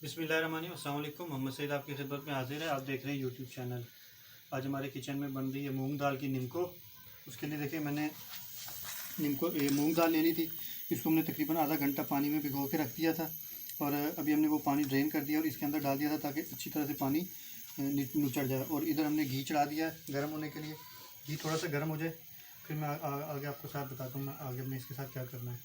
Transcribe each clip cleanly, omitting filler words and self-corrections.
बिस्मिल्लाहिर्रहमानिर्रहीम। अस्सलाम वालेकुम। मोहम्मद सईद आपकी खिदमत में हाजिर है। आप देख रहे हैं यूट्यूब चैनल। आज हमारे किचन में बन रही है मूंग दाल की निमको। उसके लिए देखिए मैंने मूंग दाल लेनी थी। इसको हमने तकरीबन आधा घंटा पानी में भिगो के रख दिया था और अभी हमने वो पानी ड्रेन कर दिया और इसके अंदर डाल दिया था ताकि अच्छी तरह से पानी नुचड़ जाए। और इधर हमने घी चढ़ा दिया है गर्म होने के लिए। घी थोड़ा सा गर्म हो जाए फिर मैं आगे आपको साथ बताता हूँ मैं आगे में इसके साथ क्या करना है।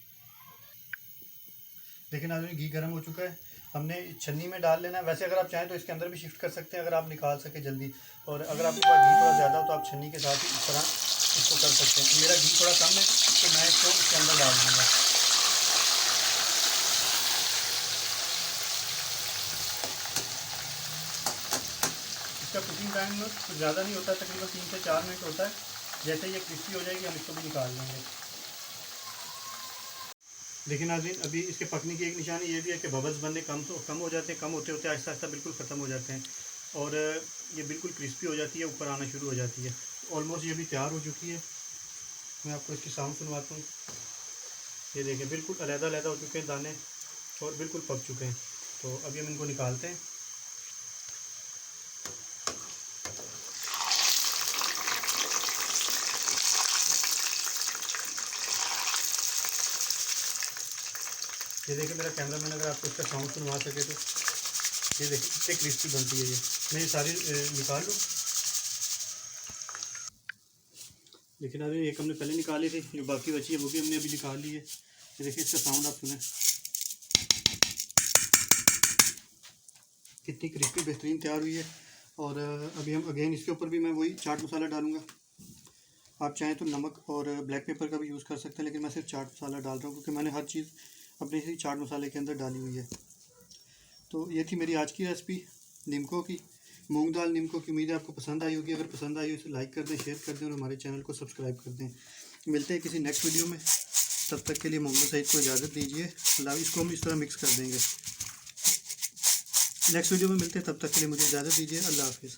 लेकिन आज घी गर्म हो चुका है, हमने छन्नी में डाल लेना है। वैसे अगर आप चाहें तो इसके अंदर भी शिफ्ट कर सकते हैं अगर आप निकाल सके जल्दी। और अगर आपके पास घी थोड़ा ज़्यादा हो तो आप छन्नी के साथ ही इस तरह इसको कर सकते हैं। मेरा घी थोड़ा कम है तो मैं इसको इसके अंदर डाल दूँगा। इसका कुकिंग टाइम कुछ ज़्यादा नहीं होता, तकरीबन 3 से 4 मिनट होता है। जैसे ये क्रिस्पी हो जाएगी हम इसको भी निकाल लेंगे। लेकिन नाज़रीन अभी इसके पकने की एक निशानी ये भी है कि बबल्स बनने कम हो जाते हैं, कम होते होते आहिस्ता आहिस्ता बिल्कुल ख़त्म हो जाते हैं और ये बिल्कुल क्रिस्पी हो जाती है, ऊपर आना शुरू हो जाती है। ऑलमोस्ट ये भी तैयार हो चुकी है। मैं आपको इसकी साउंड सुनवाता हूँ। ये देखिए बिल्कुल अलग-अलग हो चुके हैं दाने और बिल्कुल पक चुके हैं। तो अभी हम इनको निकालते हैं। ये देखिए मेरा कैमरामैन अगर आपको इसका साउंड सुनवा सके तो ये देखिए कितनी क्रिस्पी बनती है। ये मैं ये सारी निकाल लूँ। लेकिन अभी एक हमने पहले निकाली थी, जो बाकी बची है वो भी हमने अभी निकाल ली है। ये देखिए इसका साउंड आप सुने कितनी क्रिस्पी बेहतरीन तैयार हुई है। और अभी हम अगेन इसके ऊपर भी मैं वही चाट मसाला डालूँगा। आप चाहें तो नमक और ब्लैक पेपर का भी यूज़ कर सकते हैं, लेकिन मैं सिर्फ चाट मसाला डाल रहा हूँ क्योंकि मैंने हर चीज़ अपने इसी चाट मसाले के अंदर डाली हुई है। तो ये थी मेरी आज की रेसिपी निमको की, मूंग दाल निमको की। उम्मीद है आपको पसंद आई होगी। अगर पसंद आई हो इसे लाइक कर दें, शेयर कर दें और हमारे चैनल को सब्सक्राइब कर दें। मिलते हैं किसी नेक्स्ट वीडियो में। तब तक के लिए मोहम्मद सईद को इजाज़त दीजिए। इसको हम इस तरह मिक्स कर देंगे। नेक्स्ट वीडियो में मिलते हैं, तब तक के लिए मुझे इजाज़त दीजिए। अल्लाह हाफिज़।